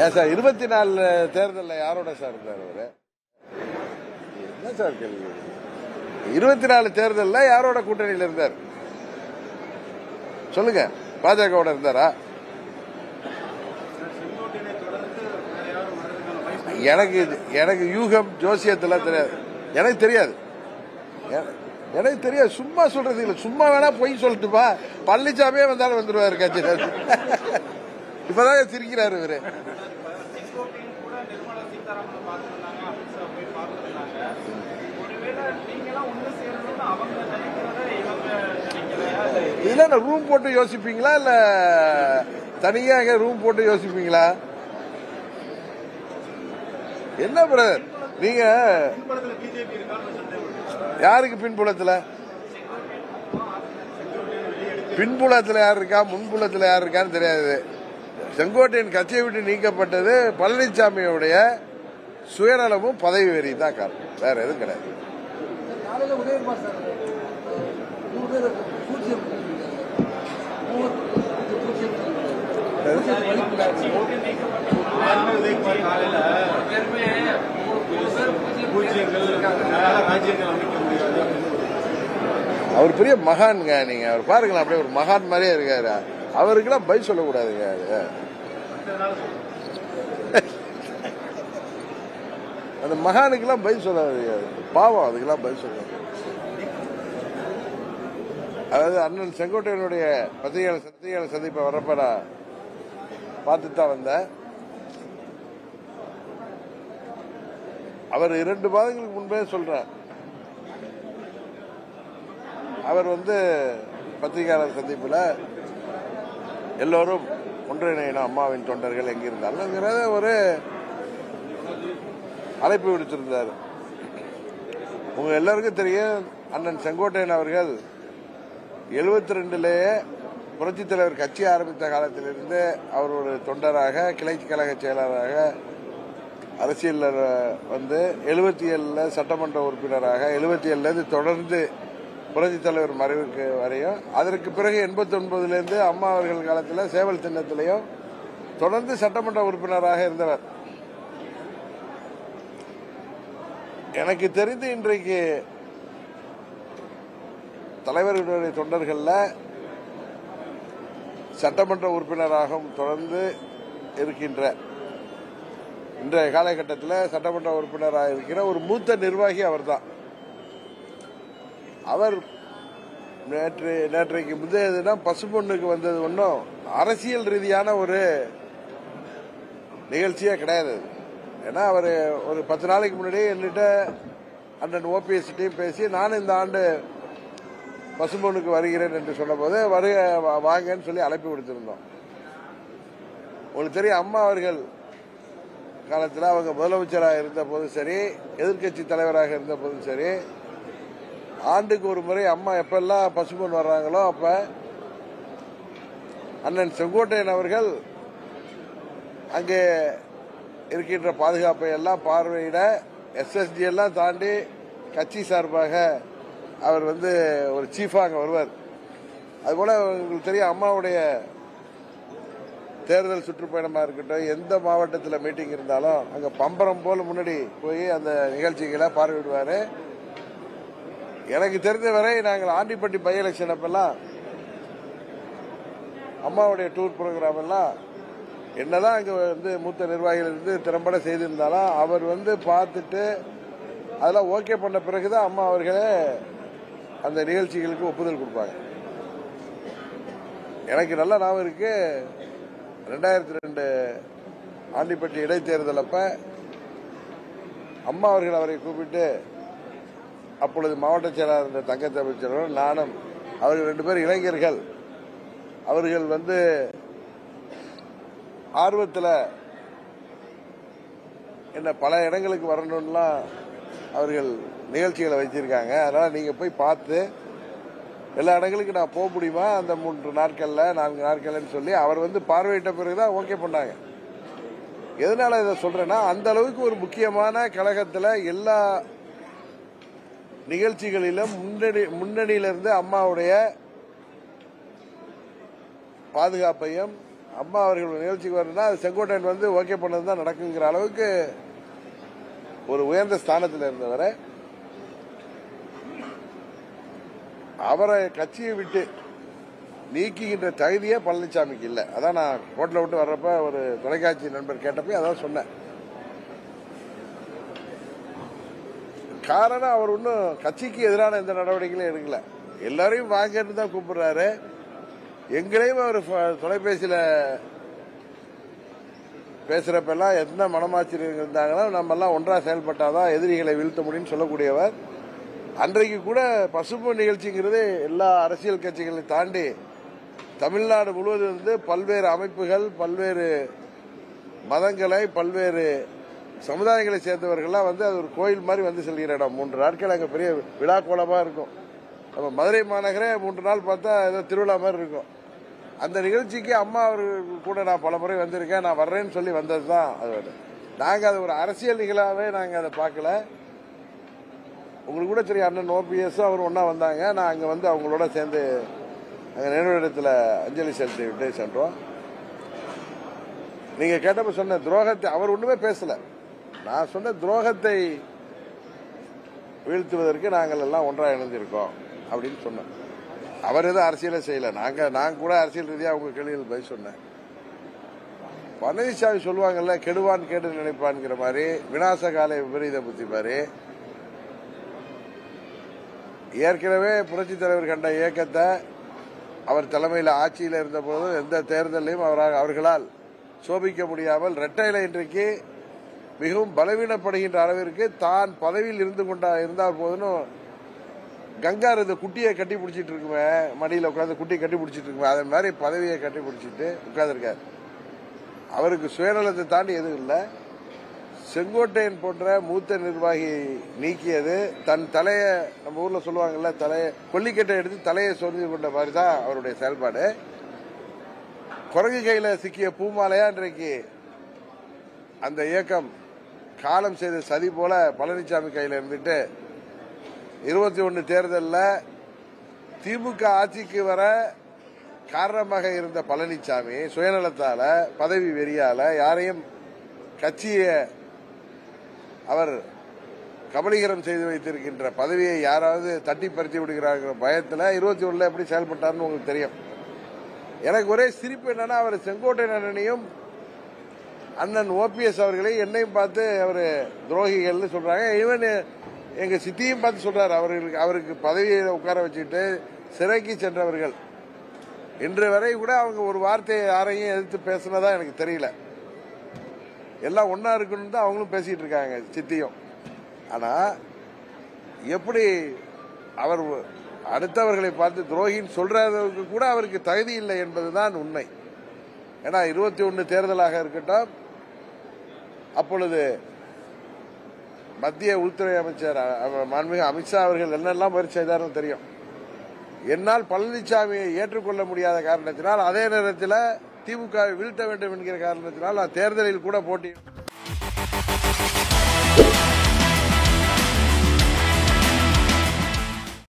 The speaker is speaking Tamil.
ஏன் சார் 24 தேர்தலில் யாரோட சார் இருந்தார் அவரு? என்ன சார் கேள்வி? 24 தேர்தலில் யாரோட கூட்டணியில் இருந்தார் சொல்லுங்க. பாஜகவோட இருந்தாரா? எனக்கு யூகம் ஜோசியத்துல தெரியாது. எனக்கு தெரியாது. சும்மா சொல்றது இல்ல. சும்மா வேணா பொய் சொல்லிட்டுப்பா. பழனிசாமியே வந்தாலும் வந்துருவாரு கட்சியில. இப்பதான் சிரிக்கிறாரு இவரு. இல்ல ரூம் போட்டு யோசிப்பீங்களா இல்ல தனியாக ரூம் போட்டு யோசிப்பீங்களா? என்ன பிரதர் நீங்க யாருக்கு பின்புலத்துல யார் இருக்கா முன்புலத்துல யார் இருக்கான்னு தெரியாது. செங்கோட்டையன் கட்சியை விட்டு நீக்கப்பட்டது பழனிசாமியுடைய சுயநலமும் பதவி வெறி தான் காரணம், வேற எதுவும் கிடையாது. அவர் பெரிய மகான்ங்க. நீங்க அவர் பாருங்களா, அப்படியே ஒரு மகான் மாதிரியே இருக்காரு. அவருக்கெல்லாம் பதில் சொல்லக்கூடாதுங்க. அந்த மகானுக்கெல்லாம் பதில் சொல்லாது, பாவம். அதுக்கெல்லாம் பதில் சொல்லாது. அதாவது அண்ணன் செங்கோட்டையனுடைய பத்திரிகையாளர் சந்திப்பை வரப்ப நான் பார்த்துட்டு தான் வந்தேன். அவர் 2 மாதங்களுக்கு முன்பே சொல்றார், அவர் பத்திரிகையாளர் சந்திப்புல எல்லோரும் ஒன்றிணையணும், அம்மாவின் தொண்டர்கள் எங்கிருந்தாலும் ஒரு அழைப்பு விடுத்திருந்தார். உங்க எல்லாருக்கும் தெரியும், அண்ணன் செங்கோட்டையன் அவர்கள் 72லேயே புரட்சித் தலைவர் கட்சி ஆரம்பித்த காலத்திலிருந்து அவர் ஒரு தொண்டராக, கிளை கழக செயலராக, அரசியல் 77 சட்டமன்ற உறுப்பினராக, 77 தொடர்ந்து புரட்சித் தலைவர் மறைவுக்கு வரையும், அதற்கு பிறகு 89 அம்மா அவர்கள் காலத்தில் சேவல் சின்னத்திலையும் தொடர்ந்து சட்டமன்ற உறுப்பினராக இருந்தவர். எனக்கு தெரிந்து இன்றைக்கு தலைவர்களுடைய தொண்டர்கள்ல சட்டமன்ற உறுப்பினராகவும் தொடர்ந்து இருக்கின்ற இன்றைய காலகட்டத்தில் சட்டமன்ற உறுப்பினராக இருக்கிற ஒரு மூத்த நிர்வாகி அவர்தான். அவர் நேற்றைக்கு முந்தைய தினம் பசும்பொண்ணுக்கு வந்தது ஒன்றும் அரசியல் ரீதியான ஒரு நிகழ்ச்சியே கிடையாது. ஏன்னா அவர் ஒரு 10 நாளைக்கு முன்னாடியே என்கிட்ட அண்ணன் ஓபிஎஸ் டீம் பேசி, நானும் இந்த ஆண்டு பசும்பொண்ணுக்கு வருகிறேன் என்று சொன்ன போது வாங்கன்னு சொல்லி அழைப்பு கொடுத்திருந்தோம். உங்களுக்கு தெரியும், அம்மா அவர்கள் காலத்தில் அவங்க முதலமைச்சராக இருந்த போதும் சரி, எதிர்கட்சி தலைவராக இருந்த போதும் சரி, ஆண்டுக்கு ஒரு முறை அம்மா எப்பெல்லாம் பசும்பொன் வர்றாங்களோ அப்ப அண்ணன் செங்கோட்டையன் அவர்கள் அங்கே இருக்கின்ற பாதுகாப்பை எல்லாம் பார்வையிட எஸ்எஸ்டி எல்லாம் தாண்டி கட்சி சார்பாக அவர் ஒரு சீஃபா அங்க வருவார். அதுபோல உங்களுக்கு தெரியும், அம்மாவுடைய தேர்தல் சுற்றுப்பயணமா இருக்கட்டும், எந்த மாவட்டத்தில் மீட்டிங் இருந்தாலும் அங்க பம்பரம் போல முன்னாடி போய் அந்த நிகழ்ச்சிகளை பார்வையிடுவாரு. எனக்கு தெரிந்த வரை நாங்கள் ஆண்டிப்பட்டி பை எலெக்ஷன் அப்பெல்லாம் அம்மாவுடைய டூர் ப்ரோக்ராம் எல்லாம் என்னதான் அங்க மூத்த நிர்வாகிகள் திறம்பட செய்திருந்தாலும் அவர் பார்த்துட்டு அதெல்லாம் ஓகே பண்ண பிறகுதான் அம்மா அவர்களே அந்த நிகழ்ச்சிகளுக்கு ஒப்புதல் கொடுப்பாங்க. எனக்கு நல்ல ஞாபகம் இருக்கு, 2002 ஆண்டிப்பட்டி இடைத்தேர்தல் அப்ப அம்மா அவர்கள் அவரை கூப்பிட்டு, அப்பொழுது மாவட்ட செயலாளர் இருந்த தங்கத்தமிழ்ச்செல்வன், நானும் அவர்கள் 2 பேர் இளைஞர்கள், அவர்கள் ஆர்வத்தில் என்ன பல இடங்களுக்கு வரணும்லாம் அவர்கள் நிகழ்ச்சிகளை வச்சிருக்காங்க. அதனால நீங்க போய் பார்த்து எல்லா இடங்களுக்கு நான் போக முடியுமா அந்த 3 நாட்கள்ல 4 நாட்கள்னு சொல்லி அவர் பார்வையிட்ட பிறகுதான் ஓகே பண்ணாங்க. எதனால இதை சொல்றேன்னா, அந்த அளவுக்கு ஒரு முக்கியமான கழகத்தில் எல்லா நிகழ்ச்சிகளிலும் முன்னணியிலிருந்து அம்மாவுடைய பாதுகாப்பையும் அம்மா அவர்கள் நிகழ்ச்சிக்கு வரணும்னா செங்கோட்டையன் வந்து ஓகே பண்ணதுதான் நடக்குங்கிற அளவுக்கு ஒரு உயர்ந்த ஸ்தானத்தில் இருந்தவரை அவரை கட்சியை விட்டு நீக்குகின்ற தகுதியே பழனிசாமிக்கு இல்லை. அதான் நான் ஹோட்டலை விட்டு வர்றப்ப ஒரு தொலைக்காட்சி நண்பர் கேட்டப்ப அதான் சொன்னேன். காரணம் அவர் ஒன்றும் கட்சிக்கு எதிரான எந்த நடவடிக்கைகளும் எடுக்கல. எல்லாரையும் வாங்கன்னு தான் கூப்பிடுறாரு. எங்களையும் அவர் தொலைபேசியில பேசுறப்பெல்லாம் எந்த மனமாச்சரியம் இருந்தாங்கன்னா நம்ம எல்லாம் ஒன்றா செயல்பட்டாதான் எதிரிகளை வீழ்த்த முடியும்னு சொல்லக்கூடியவர். அன்றைக்கு கூட பசும்பொன் நிகழ்ச்சிங்கிறது எல்லா அரசியல் கட்சிகளை தாண்டி தமிழ்நாடு முழுவதும் இருந்து பல்வேறு அமைப்புகள், பல்வேறு மதங்களை, பல்வேறு சமுதாயங்களை சேர்ந்தவர்கள்லாம் வந்து அது ஒரு கோயில் மாதிரி வந்து செல்கிற இடம். 3 நாட்கள் அங்கே பெரிய விழா கோலமா இருக்கும். நம்ம மதுரை மாநகரே 3 நாள் பார்த்தா ஏதோ திருவிழா மாதிரி இருக்கும். அந்த நிகழ்ச்சிக்கு அம்மா அவர்கள் கூட நான் பல முறை வந்திருக்கேன். நான் வர்றேன்னு சொல்லி வந்தது தான். அது நாங்கள் அது ஒரு அரசியல் நிகழ்வாகவே நாங்கள் அதை பார்க்கல. உங்களுக்கு கூட தெரியும், அண்ணன் OPS அவர் ஒன்னா வந்தாங்க. நான் அங்கே வந்து அவங்களோட சேர்ந்து அங்கே நினைவிடத்தில் அஞ்சலி செலுத்திவிட்டு சென்றோம். நீங்க கேட்டப்ப சொன்ன துரோகத்தை அவர் ஒண்ணுமே பேசல. நான் சொன்ன துரோகத்தை வீழ்த்துவதற்கு நாங்கள் எல்லாம் ஒன்றா இணைந்திருக்கோம் அப்படின்னு சொன்னேன். அவர் எதுவும் அரசியலே செய்யல. நான் கூட அரசியல் ரீதியாக உங்க கேள்விகள் பதில் சொன்னேன். பழனிசாமி சொல்லுவாங்கல்ல, கெடுவான் கேடு நினைப்பான்ங்கிற மாதிரி, விநாச கால விபரீத புத்தி மாதிரி, ஏற்கனவே புரட்சி தலைவர் கண்ட இயக்கத்தை அவர் தலைமையில் ஆட்சியில் இருந்த போது எந்த தேர்தலையும் அவர்களால் சோபிக்க முடியாமல் இரட்டை இலை இன்றைக்கு மிகவும் பலவீனப்படுகின்ற அளவிற்கு தான் பதவியில் இருந்தால் போதுன்னு கங்கார் இந்த குட்டியை கட்டி பிடிச்சிட்டு இருக்குமே, மடியில் உட்காந்து குட்டியை கட்டி பிடிச்சிட்டு இருக்குமே, அதே மாதிரி பதவியை கட்டி பிடிச்சிட்டு உட்கார்ந்துருக்காரு. அவருக்கு சுயநலத்தை தாண்டி எதுவும் இல்லை. செங்கோட்டையன் போன்ற மூத்த நிர்வாகி நீக்கியது தன் தலையை, நம்ம ஊர்ல சொல்லுவாங்கல்ல, தலையை கொல்லிக்கட்டை எடுத்து தலையை சொரிந்து கொண்ட மாதிரி தான் அவருடைய செயல்பாடு. குரங்கு கையில சிக்கிய பூமாலையா இன்றைக்கு அந்த இயக்கம் காலம் செய்த சதி போல பழனிசாமி கையில இருந்துட்டு 21 தேர்தலில் திமுக ஆட்சிக்கு வர காரணமாக இருந்த பழனிசாமி சுயநலத்தால, பதவி வெறியால, யாரையும் கட்சியை அவர் கபலீகரம் செய்து வைத்திருக்கின்ற பதவியை யாராவது தட்டி பறித்து விடுகிறார்கள் பயத்தில் 21 எப்படி செயல்பட்டார்னு உங்களுக்கு தெரியும். எனக்கு ஒரே சிரிப்பு என்னன்னா, அவர் செங்கோட்டையன் அண்ணனையும் அண்ணன் OPS அவர்களை என்னையும் பார்த்து அவர் துரோகிகள்னு சொல்றாங்க. ஈவன் எங்க சித்தியும் பார்த்து சொல்றாரு, அவருக்கு பதவியை உட்கார வச்சுட்டு சிறைக்கு சென்றவர்கள் இன்று வரை கூட அவங்க ஒரு வார்த்தையை யாரையும் எதிர்த்து பேசினதா எனக்கு தெரியல. எல்லாம் ஒன்னா இருக்கணும் தான் அவங்களும் பேசிட்டு இருக்காங்க, சித்தியும். ஆனா எப்படி அவர் அடுத்தவர்களை பார்த்து துரோகின்னு சொல்றதுக்கு கூட அவருக்கு தகுதி இல்லை என்பதுதான் உண்மை. ஏன்னா 21 தேர்தலாக இருக்கட்டும், அப்பொழுது மத்திய உள்துறை அமைச்சர் மாண்புமிகு அமித்ஷா அவர்கள் என்னெல்லாம் முயற்சி செய்தார்னு தெரியும். என்னால் பழனிசாமியை ஏற்றுக்கொள்ள முடியாத காரணத்தினால், அதே நேரத்தில் திமுகவை வீழ்த்த வேண்டும் என்கிற காரணத்தினால் நான் தேர்தலில் கூட போட்டி